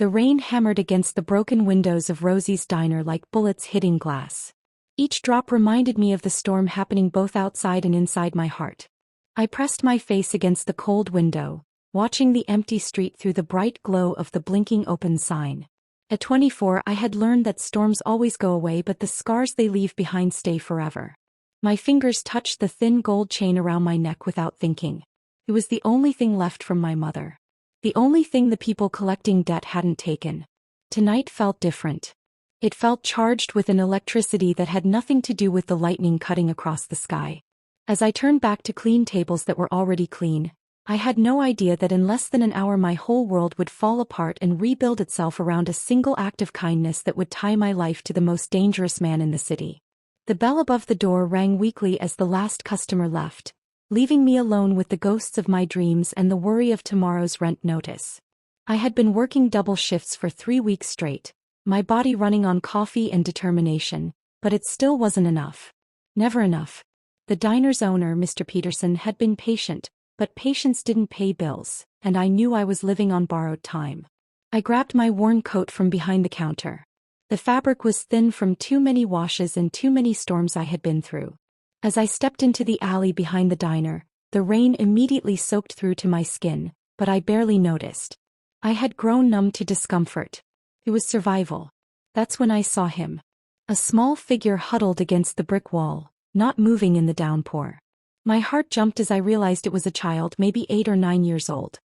The rain hammered against the broken windows of Rosie's diner like bullets hitting glass. Each drop reminded me of the storm happening both outside and inside my heart. I pressed my face against the cold window, watching the empty street through the bright glow of the blinking open sign. At 24, I had learned that storms always go away, but the scars they leave behind stay forever. My fingers touched the thin gold chain around my neck without thinking. It was the only thing left from my mother. The only thing the people collecting debt hadn't taken. Tonight felt different. It felt charged with an electricity that had nothing to do with the lightning cutting across the sky. As I turned back to clean tables that were already clean, I had no idea that in less than an hour my whole world would fall apart and rebuild itself around a single act of kindness that would tie my life to the most dangerous man in the city. The bell above the door rang weakly as the last customer left, leaving me alone with the ghosts of my dreams and the worry of tomorrow's rent notice. I had been working double shifts for 3 weeks straight, my body running on coffee and determination, but it still wasn't enough. Never enough. The diner's owner, Mr. Peterson, had been patient, but patience didn't pay bills, and I knew I was living on borrowed time. I grabbed my worn coat from behind the counter. The fabric was thin from too many washes and too many storms I had been through. As I stepped into the alley behind the diner, the rain immediately soaked through to my skin, but I barely noticed. I had grown numb to discomfort. It was survival. That's when I saw him. A small figure huddled against the brick wall, not moving in the downpour. My heart jumped as I realized it was a child, maybe 8 or 9 years old.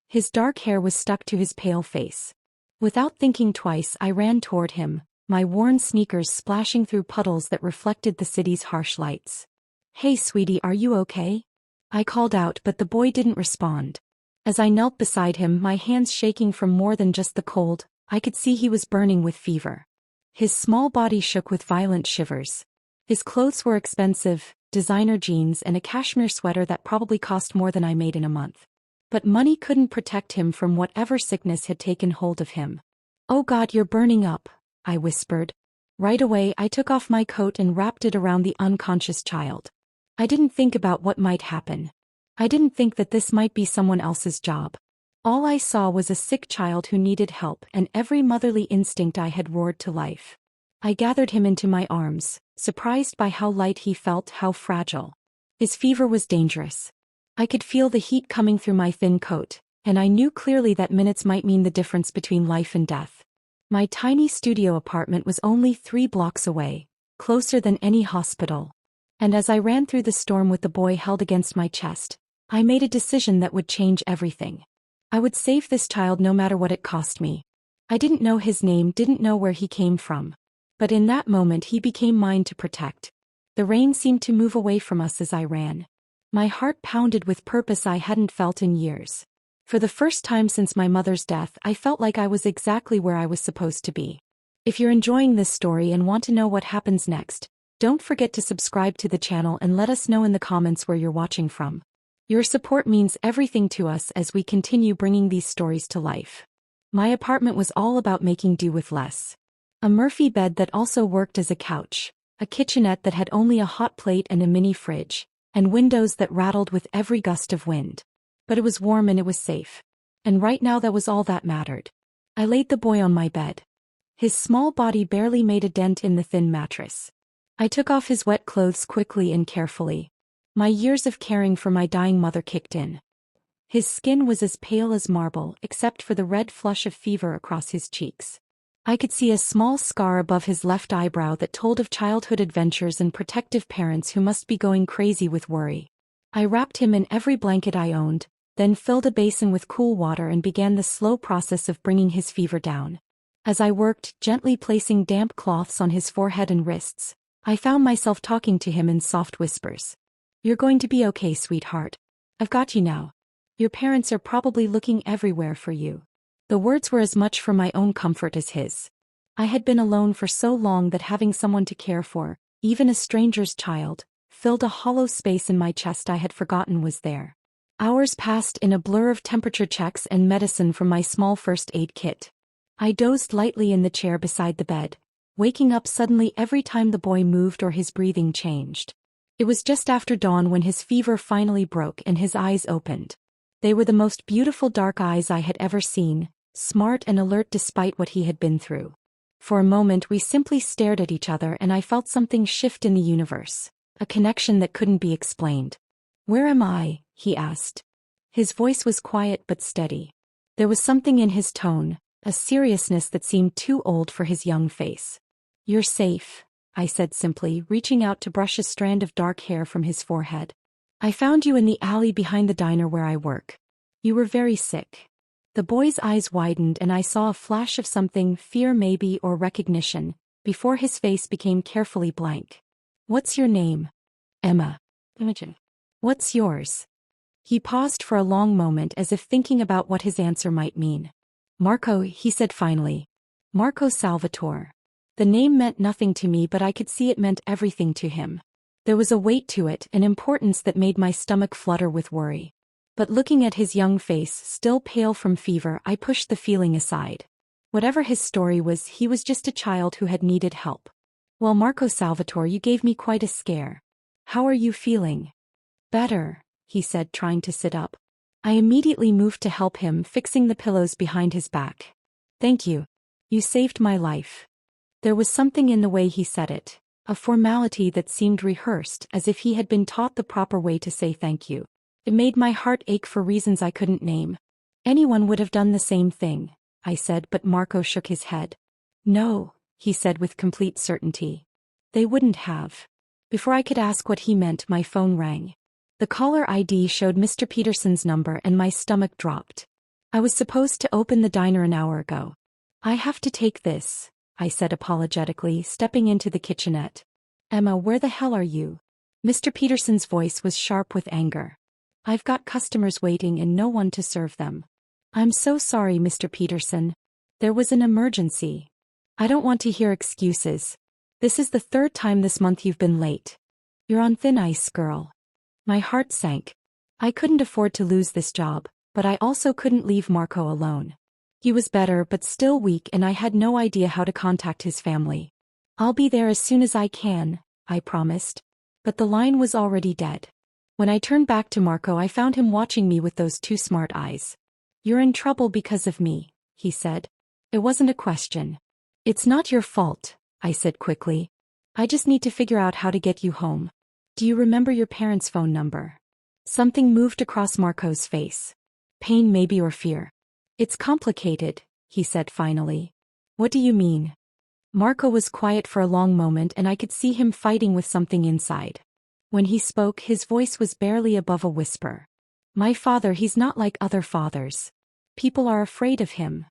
His dark hair was stuck to his pale face. Without thinking twice, I ran toward him, my worn sneakers splashing through puddles that reflected the city's harsh lights. "Hey sweetie, are you okay?" I called out, but the boy didn't respond. As I knelt beside him, my hands shaking from more than just the cold, I could see he was burning with fever. His small body shook with violent shivers. His clothes were expensive, designer jeans and a cashmere sweater that probably cost more than I made in a month. But money couldn't protect him from whatever sickness had taken hold of him. "Oh God, you're burning up," I whispered. Right away, I took off my coat and wrapped it around the unconscious child. I didn't think about what might happen. I didn't think that this might be someone else's job. All I saw was a sick child who needed help, and every motherly instinct I had roared to life. I gathered him into my arms, surprised by how light he felt, how fragile. His fever was dangerous. I could feel the heat coming through my thin coat, and I knew clearly that minutes might mean the difference between life and death. My tiny studio apartment was only 3 blocks away, closer than any hospital. And as I ran through the storm with the boy held against my chest, I made a decision that would change everything. I would save this child no matter what it cost me. I didn't know his name, didn't know where he came from. But in that moment he became mine to protect. The rain seemed to move away from us as I ran. My heart pounded with purpose I hadn't felt in years. For the first time since my mother's death, I felt like I was exactly where I was supposed to be. If you're enjoying this story and want to know what happens next, don't forget to subscribe to the channel and let us know in the comments where you're watching from. Your support means everything to us as we continue bringing these stories to life. My apartment was all about making do with less. A Murphy bed that also worked as a couch, a kitchenette that had only a hot plate and a mini fridge, and windows that rattled with every gust of wind. But it was warm and it was safe. And right now that was all that mattered. I laid the boy on my bed. His small body barely made a dent in the thin mattress. I took off his wet clothes quickly and carefully. My years of caring for my dying mother kicked in. His skin was as pale as marble except for the red flush of fever across his cheeks. I could see a small scar above his left eyebrow that told of childhood adventures and protective parents who must be going crazy with worry. I wrapped him in every blanket I owned, then filled a basin with cool water and began the slow process of bringing his fever down. As I worked, gently placing damp cloths on his forehead and wrists, I found myself talking to him in soft whispers. "You're going to be okay, sweetheart. I've got you now. Your parents are probably looking everywhere for you." The words were as much for my own comfort as his. I had been alone for so long that having someone to care for, even a stranger's child, filled a hollow space in my chest I had forgotten was there. Hours passed in a blur of temperature checks and medicine from my small first aid kit. I dozed lightly in the chair beside the bed, waking up suddenly every time the boy moved or his breathing changed. It was just after dawn when his fever finally broke and his eyes opened. They were the most beautiful dark eyes I had ever seen, smart and alert despite what he had been through. For a moment we simply stared at each other and I felt something shift in the universe, a connection that couldn't be explained. "Where am I?" he asked. His voice was quiet but steady. There was something in his tone, a seriousness that seemed too old for his young face. "You're safe," I said simply, reaching out to brush a strand of dark hair from his forehead. "I found you in the alley behind the diner where I work. You were very sick." The boy's eyes widened and I saw a flash of something, fear maybe or recognition, before his face became carefully blank. "What's your name?" "Emma." "Imogen." "What's yours?" He paused for a long moment as if thinking about what his answer might mean. "Marco," he said finally. "Marco Salvatore." The name meant nothing to me but I could see it meant everything to him. There was a weight to it, an importance that made my stomach flutter with worry. But looking at his young face, still pale from fever, I pushed the feeling aside. Whatever his story was, he was just a child who had needed help. "Well, Marco Salvatore, you gave me quite a scare. How are you feeling?" "Better," he said, trying to sit up. I immediately moved to help him, fixing the pillows behind his back. "Thank you. You saved my life." There was something in the way he said it, a formality that seemed rehearsed, as if he had been taught the proper way to say thank you. It made my heart ache for reasons I couldn't name. "Anyone would have done the same thing," I said, but Marco shook his head. "No," he said with complete certainty. "They wouldn't have." Before I could ask what he meant, my phone rang. The caller ID showed Mr. Peterson's number and my stomach dropped. "I was supposed to open the diner an hour ago. I have to take this," I said apologetically, stepping into the kitchenette. "Emma, where the hell are you?" Mr. Peterson's voice was sharp with anger. "I've got customers waiting and no one to serve them." "I'm so sorry, Mr. Peterson. There was an emergency." "I don't want to hear excuses. This is the third time this month you've been late. You're on thin ice, girl." My heart sank. I couldn't afford to lose this job, but I also couldn't leave Marco alone. He was better but still weak and I had no idea how to contact his family. "I'll be there as soon as I can," I promised. But the line was already dead. When I turned back to Marco, I found him watching me with those two smart eyes. "You're in trouble because of me," he said. It wasn't a question. "It's not your fault," I said quickly. "I just need to figure out how to get you home. Do you remember your parents' phone number?" Something moved across Marco's face. Pain maybe or fear. "It's complicated," he said finally. "What do you mean?" Marco was quiet for a long moment and I could see him fighting with something inside. When he spoke, his voice was barely above a whisper. "My father, he's not like other fathers. People are afraid of him."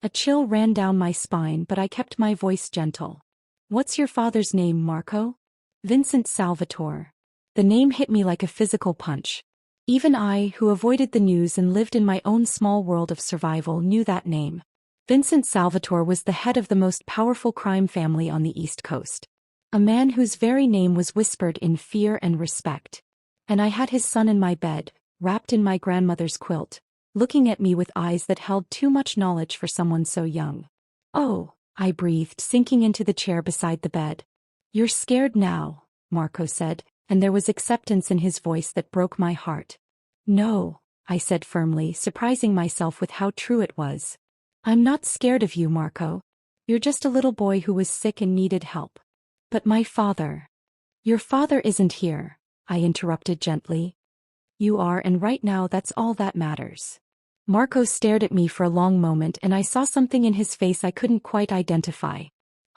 A chill ran down my spine but I kept my voice gentle. "What's your father's name, Marco?" "Vincent Salvatore." The name hit me like a physical punch. Even I, who avoided the news and lived in my own small world of survival, knew that name. Vincent Salvatore was the head of the most powerful crime family on the East Coast. A man whose very name was whispered in fear and respect. And I had his son in my bed, wrapped in my grandmother's quilt, looking at me with eyes that held too much knowledge for someone so young. "Oh," I breathed, sinking into the chair beside the bed. "You're scared now," Marco said, and there was acceptance in his voice that broke my heart. "No," I said firmly, surprising myself with how true it was. "I'm not scared of you, Marco. You're just a little boy who was sick and needed help." "But my father." "Your father isn't here," I interrupted gently. "You are, and right now that's all that matters." Marco stared at me for a long moment and I saw something in his face I couldn't quite identify.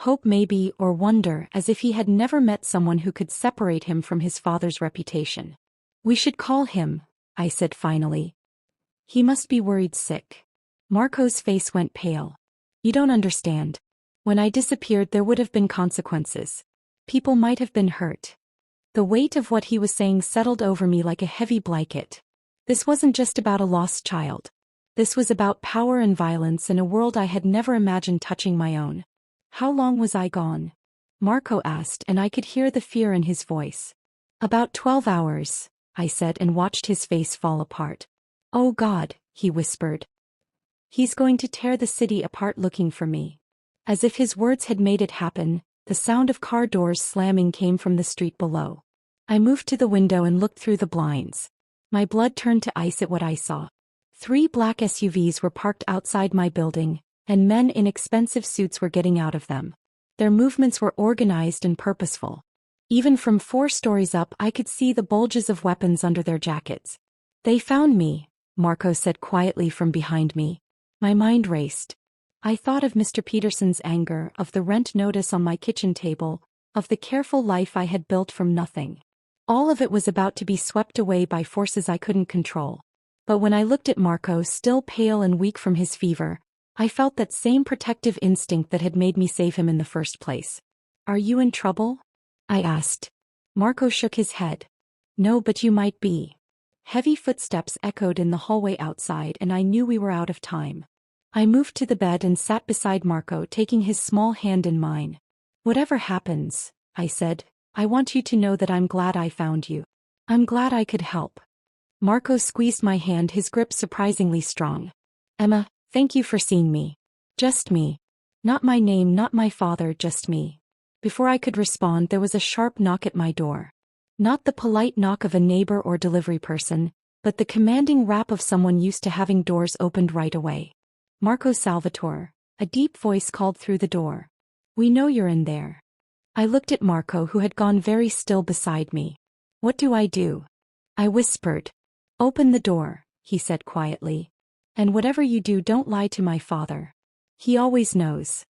Hope maybe, or wonder, as if he had never met someone who could separate him from his father's reputation. "We should call him," I said finally. "He must be worried sick." Marco's face went pale. "You don't understand. When I disappeared there would have been consequences. People might have been hurt." The weight of what he was saying settled over me like a heavy blanket. This wasn't just about a lost child. This was about power and violence in a world I had never imagined touching my own. "How long was I gone?" Marco asked, and I could hear the fear in his voice. "About 12 hours, I said and watched his face fall apart. "Oh God," he whispered. "He's going to tear the city apart looking for me." As if his words had made it happen, the sound of car doors slamming came from the street below. I moved to the window and looked through the blinds. My blood turned to ice at what I saw. 3 black SUVs were parked outside my building, and men in expensive suits were getting out of them. Their movements were organized and purposeful. Even from 4 stories up, I could see the bulges of weapons under their jackets. "They found me," Marco said quietly from behind me. My mind raced. I thought of Mr. Peterson's anger, of the rent notice on my kitchen table, of the careful life I had built from nothing. All of it was about to be swept away by forces I couldn't control. But when I looked at Marco, still pale and weak from his fever, I felt that same protective instinct that had made me save him in the first place. "Are you in trouble?" I asked. Marco shook his head. "No, but you might be." Heavy footsteps echoed in the hallway outside, and I knew we were out of time. I moved to the bed and sat beside Marco, taking his small hand in mine. "Whatever happens," I said, "I want you to know that I'm glad I found you. I'm glad I could help." Marco squeezed my hand, his grip surprisingly strong. "Emma, thank you for seeing me. Just me. Not my name, not my father, just me." Before I could respond, there was a sharp knock at my door. Not the polite knock of a neighbor or delivery person, but the commanding rap of someone used to having doors opened right away. "Marco Salvatore," a deep voice called through the door. "We know you're in there." I looked at Marco, who had gone very still beside me. "What do I do?" I whispered. "Open the door," he said quietly. "And whatever you do, don't lie to my father. He always knows."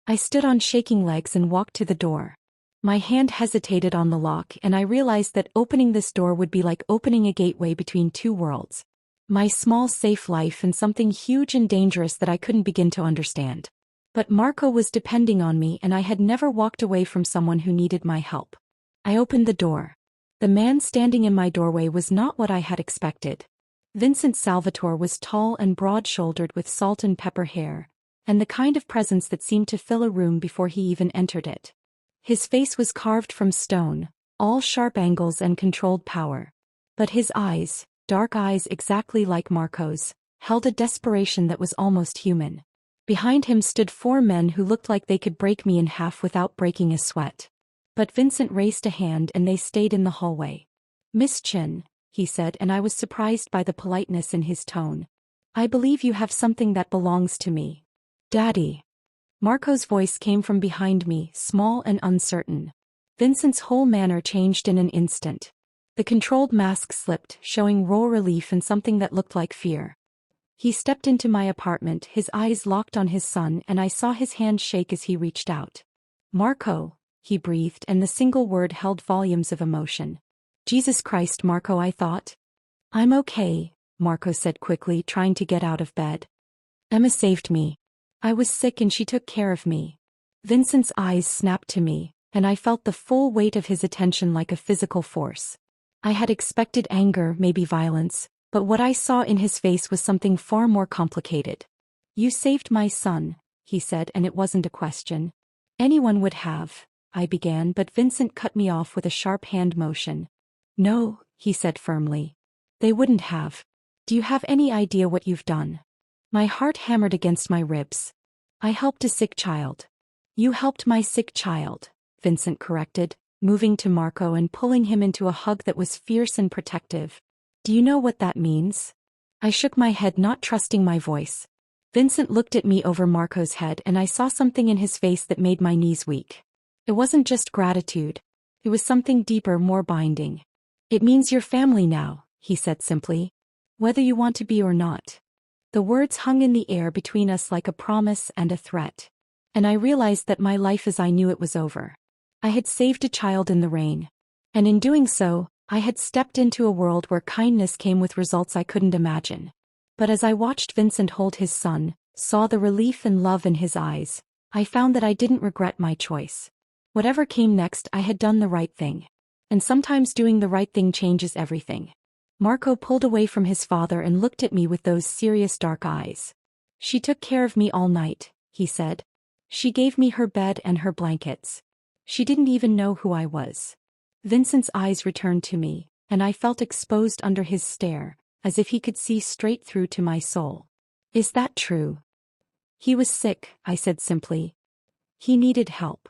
I stood on shaking legs and walked to the door. My hand hesitated on the lock, and I realized that opening this door would be like opening a gateway between 2 worlds. My small safe life and something huge and dangerous that I couldn't begin to understand. But Marco was depending on me, and I had never walked away from someone who needed my help. I opened the door. The man standing in my doorway was not what I had expected. Vincent Salvatore was tall and broad-shouldered with salt and pepper hair, and the kind of presence that seemed to fill a room before he even entered it. His face was carved from stone, all sharp angles and controlled power. But his eyes, dark eyes exactly like Marco's, held a desperation that was almost human. Behind him stood 4 men who looked like they could break me in half without breaking a sweat. But Vincent raised a hand and they stayed in the hallway. "Miss Chen," he said, and I was surprised by the politeness in his tone. "I believe you have something that belongs to me." "Daddy." Marco's voice came from behind me, small and uncertain. Vincent's whole manner changed in an instant. The controlled mask slipped, showing raw relief and something that looked like fear. He stepped into my apartment, his eyes locked on his son, and I saw his hand shake as he reached out. "Marco," he breathed, and the single word held volumes of emotion. "Jesus Christ, Marco," I thought. "I'm okay," Marco said quickly, trying to get out of bed. "Emma saved me. I was sick and she took care of me." Vincent's eyes snapped to me, and I felt the full weight of his attention like a physical force. I had expected anger, maybe violence, but what I saw in his face was something far more complicated. "You saved my son," he said, and it wasn't a question. "Anyone would have," I began, but Vincent cut me off with a sharp hand motion. "No," he said firmly. "They wouldn't have. Do you have any idea what you've done?" My heart hammered against my ribs. "I helped a sick child." "You helped my sick child," Vincent corrected, moving to Marco and pulling him into a hug that was fierce and protective. "Do you know what that means?" I shook my head, not trusting my voice. Vincent looked at me over Marco's head, and I saw something in his face that made my knees weak. It wasn't just gratitude. It was something deeper, more binding. "It means you're family now," he said simply. "Whether you want to be or not." The words hung in the air between us like a promise and a threat. And I realized that my life as I knew it was over. I had saved a child in the rain. And in doing so, I had stepped into a world where kindness came with results I couldn't imagine. But as I watched Vincent hold his son, saw the relief and love in his eyes, I found that I didn't regret my choice. Whatever came next, I had done the right thing. And sometimes doing the right thing changes everything. Marco pulled away from his father and looked at me with those serious dark eyes. "She took care of me all night," he said. "She gave me her bed and her blankets. She didn't even know who I was." Vincent's eyes returned to me, and I felt exposed under his stare, as if he could see straight through to my soul. "Is that true?" "He was sick," I said simply. "He needed help."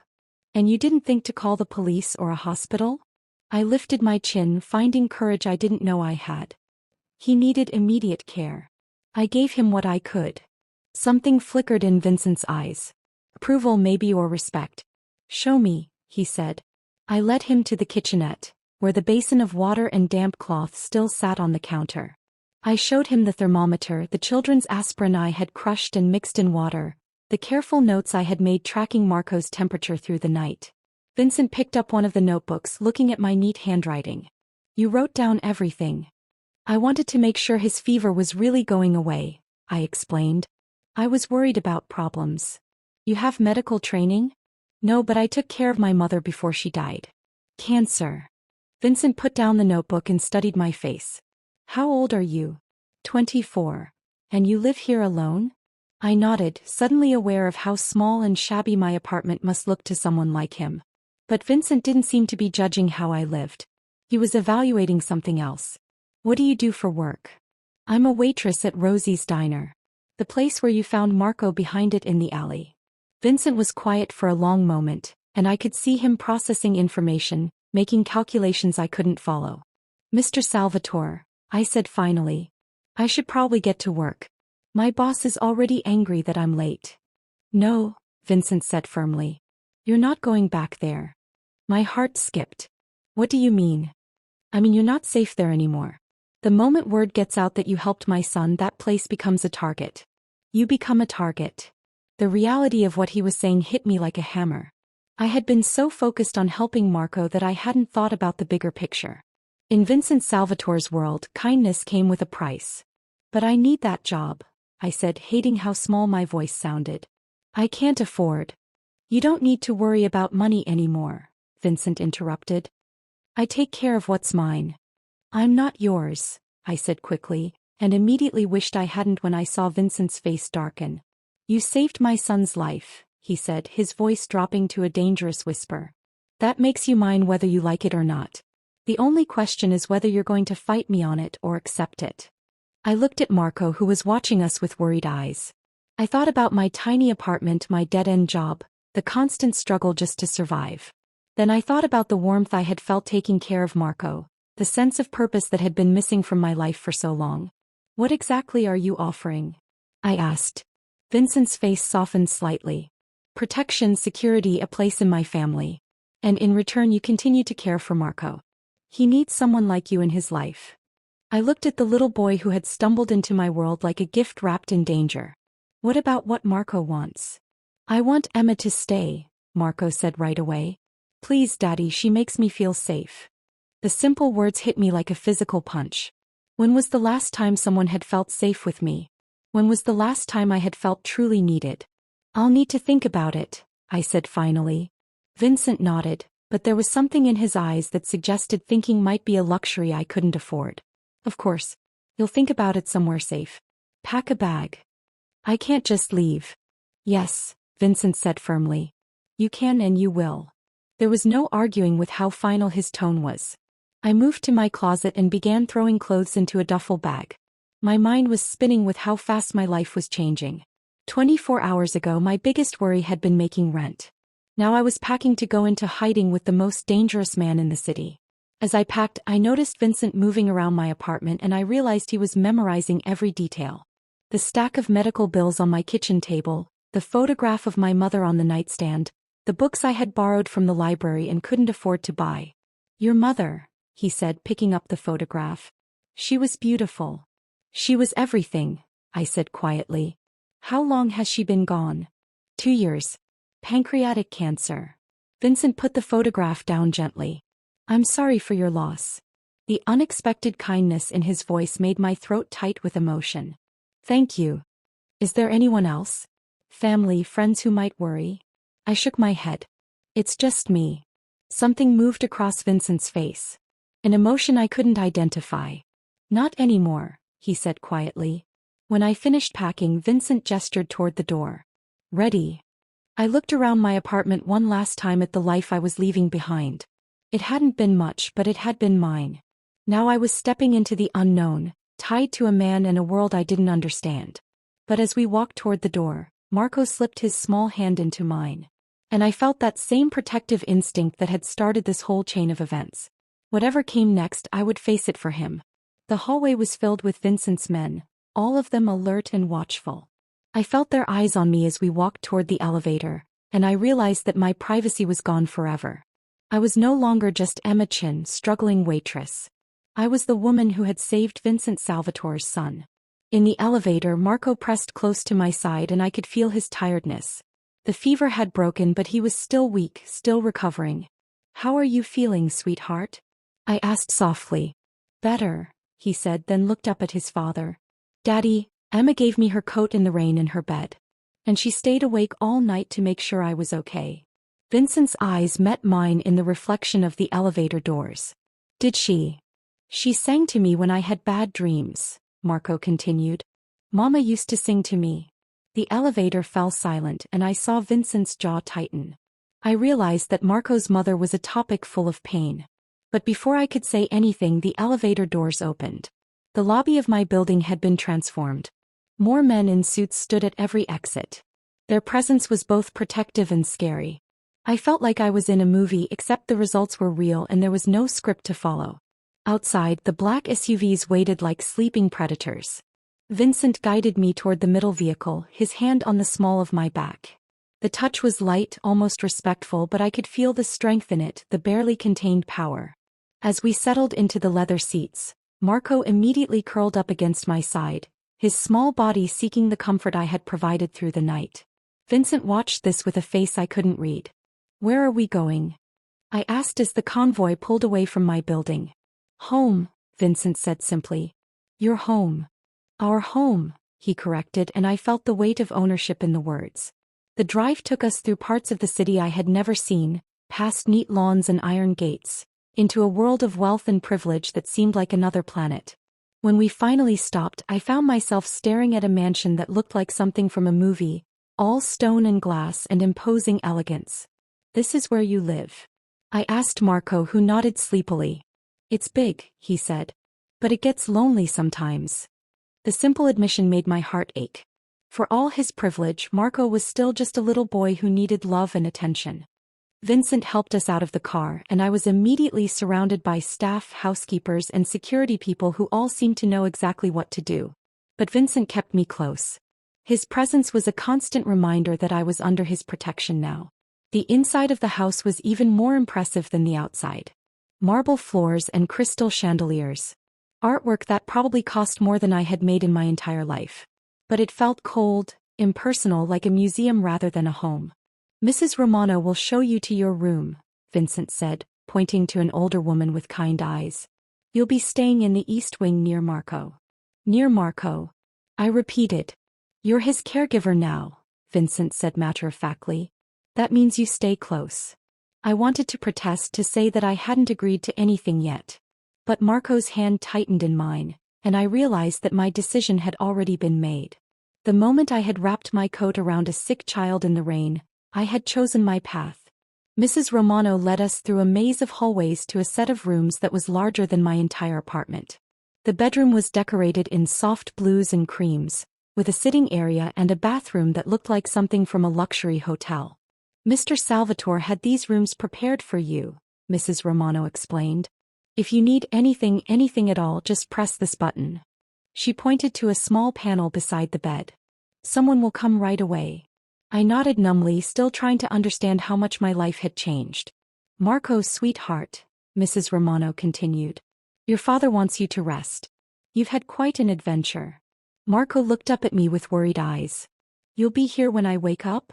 "And you didn't think to call the police or a hospital?" I lifted my chin, finding courage I didn't know I had. "He needed immediate care." I gave him what I could. Something flickered in Vincent's eyes. Approval maybe or respect. Show me, he said. I led him to the kitchenette, where the basin of water and damp cloth still sat on the counter. I showed him the thermometer, the children's aspirin I had crushed and mixed in water, the careful notes I had made tracking Marco's temperature through the night. Vincent picked up one of the notebooks, looking at my neat handwriting. You wrote down everything. I wanted to make sure his fever was really going away, I explained. I was worried about problems. You have medical training? No, but I took care of my mother before she died. Cancer. Vincent put down the notebook and studied my face. How old are you? 24. And you live here alone? I nodded, suddenly aware of how small and shabby my apartment must look to someone like him. But Vincent didn't seem to be judging how I lived. He was evaluating something else. What do you do for work? I'm a waitress at Rosie's Diner. The place where you found Marco behind it in the alley. Vincent was quiet for a long moment, and I could see him processing information, making calculations I couldn't follow. Mr. Salvatore, I said finally. I should probably get to work. My boss is already angry that I'm late. No, Vincent said firmly. You're not going back there. My heart skipped. What do you mean? I mean you're not safe there anymore. The moment word gets out that you helped my son, that place becomes a target. You become a target. The reality of what he was saying hit me like a hammer. I had been so focused on helping Marco that I hadn't thought about the bigger picture. In Vincent Salvatore's world, kindness came with a price. But I need that job, I said, hating how small my voice sounded. I can't afford. You don't need to worry about money anymore, Vincent interrupted. I take care of what's mine. I'm not yours, I said quickly, and immediately wished I hadn't when I saw Vincent's face darken. You saved my son's life, he said, his voice dropping to a dangerous whisper. That makes you mine whether you like it or not. The only question is whether you're going to fight me on it or accept it. I looked at Marco, who was watching us with worried eyes. I thought about my tiny apartment, my dead-end job, the constant struggle just to survive. Then I thought about the warmth I had felt taking care of Marco, the sense of purpose that had been missing from my life for so long. What exactly are you offering? I asked. Vincent's face softened slightly. Protection, security, a place in my family. And in return you continue to care for Marco. He needs someone like you in his life. I looked at the little boy who had stumbled into my world like a gift wrapped in danger. What about what Marco wants? I want Emma to stay, Marco said right away. Please, Daddy, she makes me feel safe. The simple words hit me like a physical punch. When was the last time someone had felt safe with me? When was the last time I had felt truly needed? I'll need to think about it, I said finally. Vincent nodded, but there was something in his eyes that suggested thinking might be a luxury I couldn't afford. Of course. You'll think about it somewhere safe. Pack a bag. I can't just leave. Yes, Vincent said firmly. You can and you will. There was no arguing with how final his tone was. I moved to my closet and began throwing clothes into a duffel bag. My mind was spinning with how fast my life was changing. 24 hours ago my biggest worry had been making rent. Now I was packing to go into hiding with the most dangerous man in the city. As I packed, I noticed Vincent moving around my apartment and I realized he was memorizing every detail. The stack of medical bills on my kitchen table, the photograph of my mother on the nightstand, the books I had borrowed from the library and couldn't afford to buy. Your mother, he said, picking up the photograph. She was beautiful. She was everything, I said quietly. How long has she been gone? 2 years. Pancreatic cancer. Vincent put the photograph down gently. I'm sorry for your loss. The unexpected kindness in his voice made my throat tight with emotion. Thank you. Is there anyone else? Family, friends who might worry? I shook my head. It's just me. Something moved across Vincent's face. An emotion I couldn't identify. Not anymore, he said quietly. When I finished packing, Vincent gestured toward the door. Ready? I looked around my apartment one last time at the life I was leaving behind. It hadn't been much, but it had been mine. Now I was stepping into the unknown, tied to a man and a world I didn't understand. But as we walked toward the door, Marco slipped his small hand into mine. And I felt that same protective instinct that had started this whole chain of events. Whatever came next, I would face it for him. The hallway was filled with Vincent's men, all of them alert and watchful. I felt their eyes on me as we walked toward the elevator, and I realized that my privacy was gone forever. I was no longer just Emma Chen, struggling waitress. I was the woman who had saved Vincent Salvatore's son. In the elevator, Marco pressed close to my side and I could feel his tiredness. The fever had broken, but he was still weak, still recovering. "How are you feeling, sweetheart?" I asked softly. "Better," he said, then looked up at his father. "Daddy," Emma gave me her coat in the rain in her bed. And she stayed awake all night to make sure I was okay. Vincent's eyes met mine in the reflection of the elevator doors. "Did she?" "She sang to me when I had bad dreams," Marco continued. "Mama used to sing to me." The elevator fell silent and I saw Vincent's jaw tighten. I realized that Marco's mother was a topic full of pain. But before I could say anything, the elevator doors opened. The lobby of my building had been transformed. More men in suits stood at every exit. Their presence was both protective and scary. I felt like I was in a movie, except the results were real and there was no script to follow. Outside, the black SUVs waited like sleeping predators. Vincent guided me toward the middle vehicle, his hand on the small of my back. The touch was light, almost respectful, but I could feel the strength in it, the barely contained power. As we settled into the leather seats, Marco immediately curled up against my side, his small body seeking the comfort I had provided through the night. Vincent watched this with a face I couldn't read. "Where are we going?" I asked as the convoy pulled away from my building. "Home," Vincent said simply. "Your home." "Our home," he corrected, and I felt the weight of ownership in the words. The drive took us through parts of the city I had never seen, past neat lawns and iron gates, into a world of wealth and privilege that seemed like another planet. When we finally stopped, I found myself staring at a mansion that looked like something from a movie, all stone and glass and imposing elegance. "This is where you live?" I asked Marco, who nodded sleepily. "It's big," he said. "But it gets lonely sometimes." The simple admission made my heart ache. For all his privilege, Marco was still just a little boy who needed love and attention. Vincent helped us out of the car, and I was immediately surrounded by staff, housekeepers, and security people who all seemed to know exactly what to do. But Vincent kept me close. His presence was a constant reminder that I was under his protection now. The inside of the house was even more impressive than the outside. Marble floors and crystal chandeliers. Artwork that probably cost more than I had made in my entire life. But it felt cold, impersonal, like a museum rather than a home. "Mrs. Romano will show you to your room," Vincent said, pointing to an older woman with kind eyes. "You'll be staying in the East Wing near Marco." "Near Marco?" I repeated. "You're his caregiver now," Vincent said matter-of-factly. "That means you stay close." I wanted to protest, to say that I hadn't agreed to anything yet. But Marco's hand tightened in mine, and I realized that my decision had already been made. The moment I had wrapped my coat around a sick child in the rain, I had chosen my path. Mrs. Romano led us through a maze of hallways to a set of rooms that was larger than my entire apartment. The bedroom was decorated in soft blues and creams, with a sitting area and a bathroom that looked like something from a luxury hotel. "Mr. Salvatore had these rooms prepared for you," Mrs. Romano explained. "If you need anything at all, just press this button." She pointed to a small panel beside the bed. "Someone will come right away." I nodded numbly, still trying to understand how much my life had changed. "Marco, sweetheart," Mrs. Romano continued. "Your father wants you to rest. You've had quite an adventure." Marco looked up at me with worried eyes. "You'll be here when I wake up?"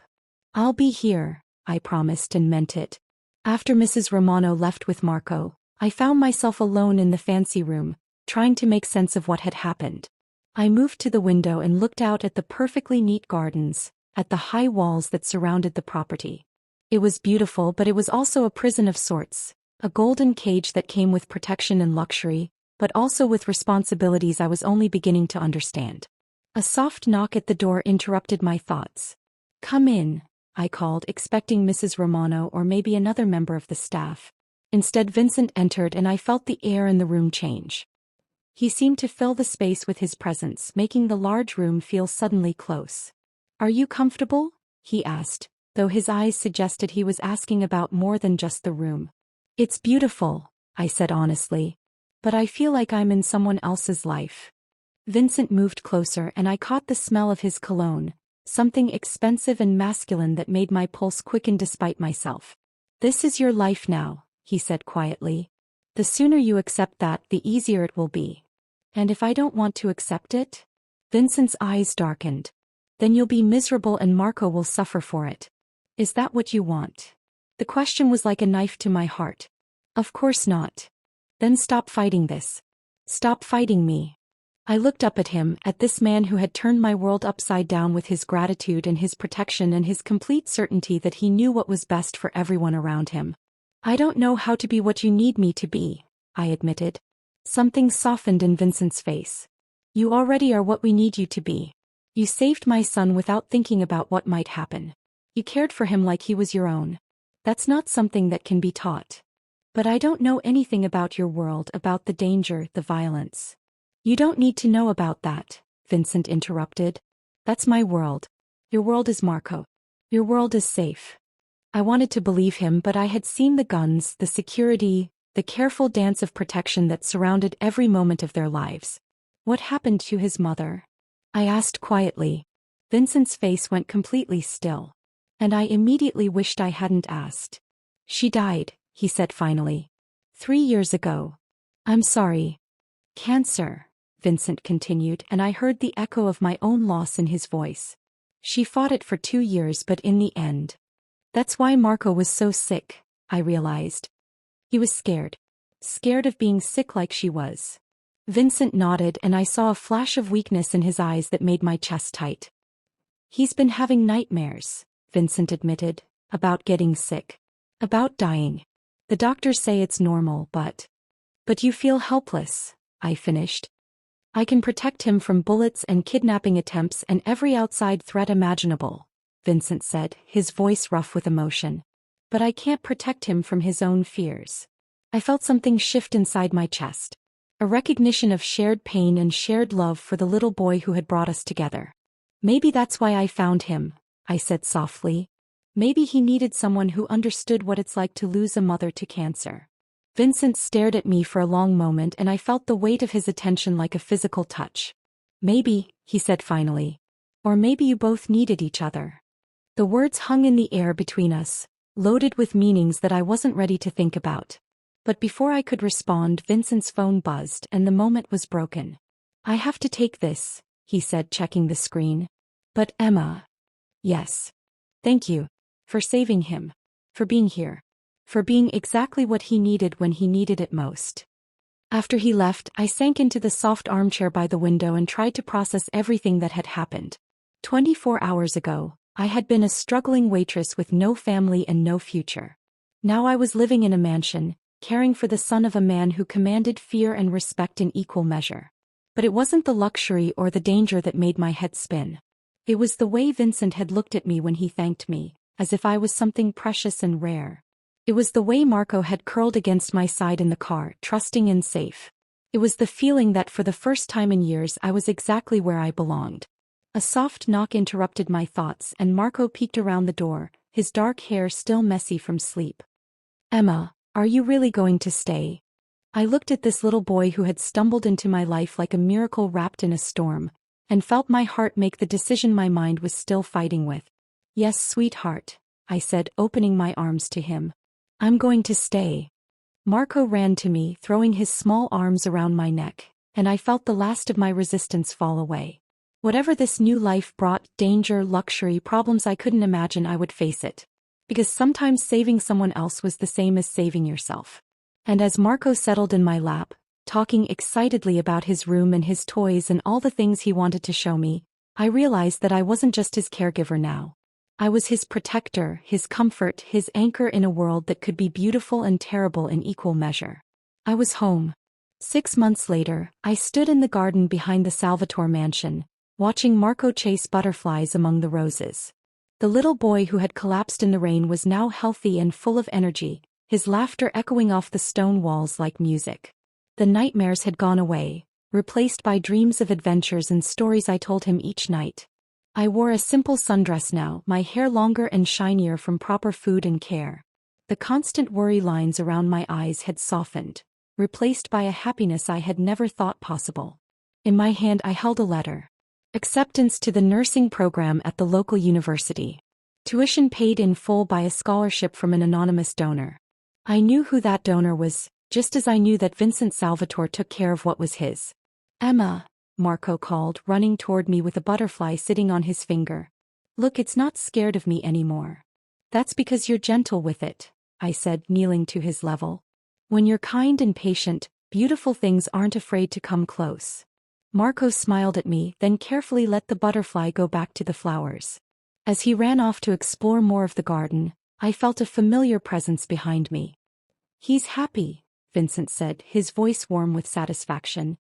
"I'll be here," I promised and meant it. After Mrs. Romano left with Marco, I found myself alone in the fancy room, trying to make sense of what had happened. I moved to the window and looked out at the perfectly neat gardens, at the high walls that surrounded the property. It was beautiful, but it was also a prison of sorts, a golden cage that came with protection and luxury, but also with responsibilities I was only beginning to understand. A soft knock at the door interrupted my thoughts. "Come in," I called, expecting Mrs. Romano or maybe another member of the staff. Instead, Vincent entered and I felt the air in the room change. He seemed to fill the space with his presence, making the large room feel suddenly close. "Are you comfortable?" he asked, though his eyes suggested he was asking about more than just the room. "It's beautiful," I said honestly. "But I feel like I'm in someone else's life." Vincent moved closer and I caught the smell of his cologne, something expensive and masculine that made my pulse quicken despite myself. "This is your life now," he said quietly. "The sooner you accept that, the easier it will be. And if I don't want to accept it?" Vincent's eyes darkened. "Then you'll be miserable and Marco will suffer for it. Is that what you want?" The question was like a knife to my heart. "Of course not." "Then stop fighting this. Stop fighting me." I looked up at him, at this man who had turned my world upside down with his gratitude and his protection and his complete certainty that he knew what was best for everyone around him. "I don't know how to be what you need me to be," I admitted. Something softened in Vincent's face. "You already are what we need you to be. You saved my son without thinking about what might happen. You cared for him like he was your own. That's not something that can be taught." "But I don't know anything about your world, about the danger, the violence." "You don't need to know about that," Vincent interrupted. "That's my world. Your world is Marco. Your world is safe." I wanted to believe him, but I had seen the guns, the security, the careful dance of protection that surrounded every moment of their lives. "What happened to his mother?" I asked quietly. Vincent's face went completely still. And I immediately wished I hadn't asked. "She died," he said finally. 3 years ago." "I'm sorry." "Cancer," Vincent continued, and I heard the echo of my own loss in his voice. "She fought it for 2 years, but in the end." That's why Marco was so sick, I realized. He was scared. Scared of being sick like she was. Vincent nodded and I saw a flash of weakness in his eyes that made my chest tight. "He's been having nightmares," Vincent admitted, "about getting sick. About dying. The doctors say it's normal, but you feel helpless," I finished. "I can protect him from bullets and kidnapping attempts and every outside threat imaginable," Vincent said, his voice rough with emotion. "But I can't protect him from his own fears." I felt something shift inside my chest. A recognition of shared pain and shared love for the little boy who had brought us together. "Maybe that's why I found him," I said softly. "Maybe he needed someone who understood what it's like to lose a mother to cancer." Vincent stared at me for a long moment and I felt the weight of his attention like a physical touch. "Maybe," he said finally. "Or maybe you both needed each other." The words hung in the air between us, loaded with meanings that I wasn't ready to think about. But before I could respond, Vincent's phone buzzed and the moment was broken. "I have to take this," he said, checking the screen. "But Emma." "Yes. Thank you. For saving him. For being here. For being exactly what he needed when he needed it most." After he left, I sank into the soft armchair by the window and tried to process everything that had happened. 24 hours ago, I had been a struggling waitress with no family and no future. Now I was living in a mansion, caring for the son of a man who commanded fear and respect in equal measure. But it wasn't the luxury or the danger that made my head spin. It was the way Vincent had looked at me when he thanked me, as if I was something precious and rare. It was the way Marco had curled against my side in the car, trusting and safe. It was the feeling that for the first time in years I was exactly where I belonged. A soft knock interrupted my thoughts and Marco peeked around the door, his dark hair still messy from sleep. "Emma, are you really going to stay?" I looked at this little boy who had stumbled into my life like a miracle wrapped in a storm, and felt my heart make the decision my mind was still fighting with. "Yes, sweetheart," I said, opening my arms to him. "I'm going to stay." Marco ran to me, throwing his small arms around my neck, and I felt the last of my resistance fall away. Whatever this new life brought, danger, luxury, problems I couldn't imagine, I would face it. Because sometimes saving someone else was the same as saving yourself. And as Marco settled in my lap, talking excitedly about his room and his toys and all the things he wanted to show me, I realized that I wasn't just his caregiver now. I was his protector, his comfort, his anchor in a world that could be beautiful and terrible in equal measure. I was home. 6 months later, I stood in the garden behind the Salvatore mansion, watching Marco chase butterflies among the roses. The little boy who had collapsed in the rain was now healthy and full of energy, his laughter echoing off the stone walls like music. The nightmares had gone away, replaced by dreams of adventures and stories I told him each night. I wore a simple sundress now, my hair longer and shinier from proper food and care. The constant worry lines around my eyes had softened, replaced by a happiness I had never thought possible. In my hand I held a letter. Acceptance to the nursing program at the local university. Tuition paid in full by a scholarship from an anonymous donor. I knew who that donor was, just as I knew that Vincent Salvatore took care of what was his. Emma, Marco called, running toward me with a butterfly sitting on his finger. Look, it's not scared of me anymore. That's because you're gentle with it, I said, kneeling to his level. When you're kind and patient, beautiful things aren't afraid to come close. Marco smiled at me, then carefully let the butterfly go back to the flowers. As he ran off to explore more of the garden, I felt a familiar presence behind me. He's happy, Vincent said, his voice warm with satisfaction.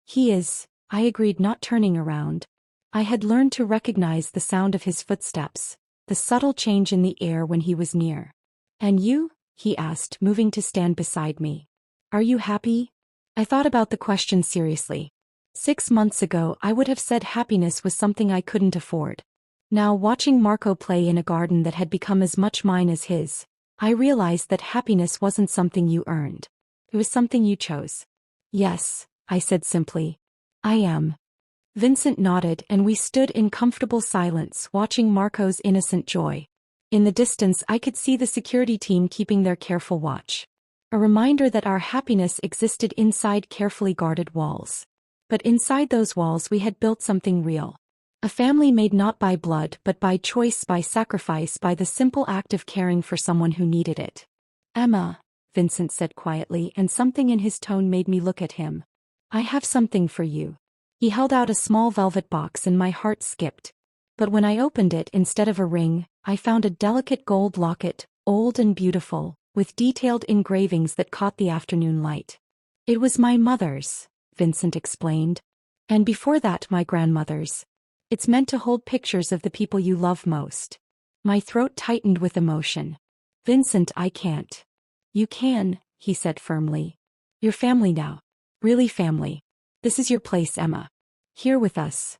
He is, I agreed, not turning around. I had learned to recognize the sound of his footsteps, the subtle change in the air when he was near. And you? He asked, moving to stand beside me. Are you happy? I thought about the question seriously. 6 months ago I would have said happiness was something I couldn't afford. Now, watching Marco play in a garden that had become as much mine as his, I realized that happiness wasn't something you earned. It was something you chose. Yes, I said simply. I am. Vincent nodded and we stood in comfortable silence watching Marco's innocent joy. In the distance I could see the security team keeping their careful watch. A reminder that our happiness existed inside carefully guarded walls. But inside those walls we had built something real. A family made not by blood but by choice, by sacrifice, by the simple act of caring for someone who needed it. Emma, Vincent said quietly, and something in his tone made me look at him. I have something for you. He held out a small velvet box and my heart skipped. But when I opened it, instead of a ring, I found a delicate gold locket, old and beautiful, with detailed engravings that caught the afternoon light. It was my mother's, Vincent explained. And before that my grandmother's. It's meant to hold pictures of the people you love most. My throat tightened with emotion. Vincent, I can't. You can, he said firmly. You're family now. Really family. This is your place, Emma. Here with us.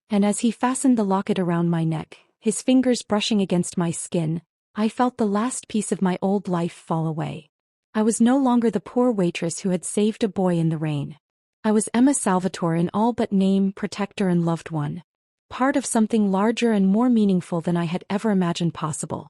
And as he fastened the locket around my neck, his fingers brushing against my skin, I felt the last piece of my old life fall away. I was no longer the poor waitress who had saved a boy in the rain. I was Emma Salvatore in all but name, protector and loved one. Part of something larger and more meaningful than I had ever imagined possible.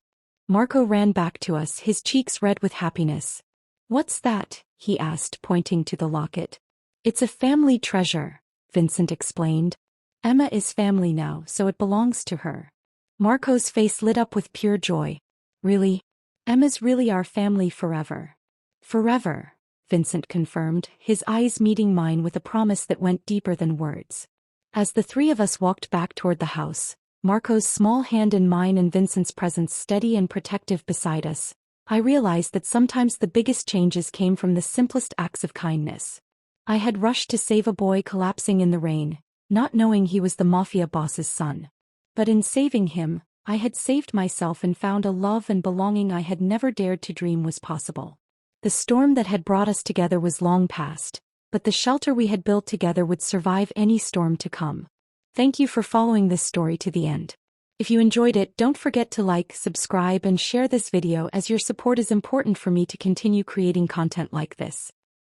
Marco ran back to us, his cheeks red with happiness. What's that? He asked, pointing to the locket. It's a family treasure, Vincent explained. Emma is family now, so it belongs to her. Marco's face lit up with pure joy. Really? Emma's really our family forever. Forever, Vincent confirmed, his eyes meeting mine with a promise that went deeper than words. As the three of us walked back toward the house, Marco's small hand in mine and Vincent's presence steady and protective beside us, I realized that sometimes the biggest changes came from the simplest acts of kindness. I had rushed to save a boy collapsing in the rain, not knowing he was the Mafia boss's son. But in saving him, I had saved myself and found a love and belonging I had never dared to dream was possible. The storm that had brought us together was long past, but the shelter we had built together would survive any storm to come. Thank you for following this story to the end. If you enjoyed it, don't forget to like, subscribe and share this video, as your support is important for me to continue creating content like this.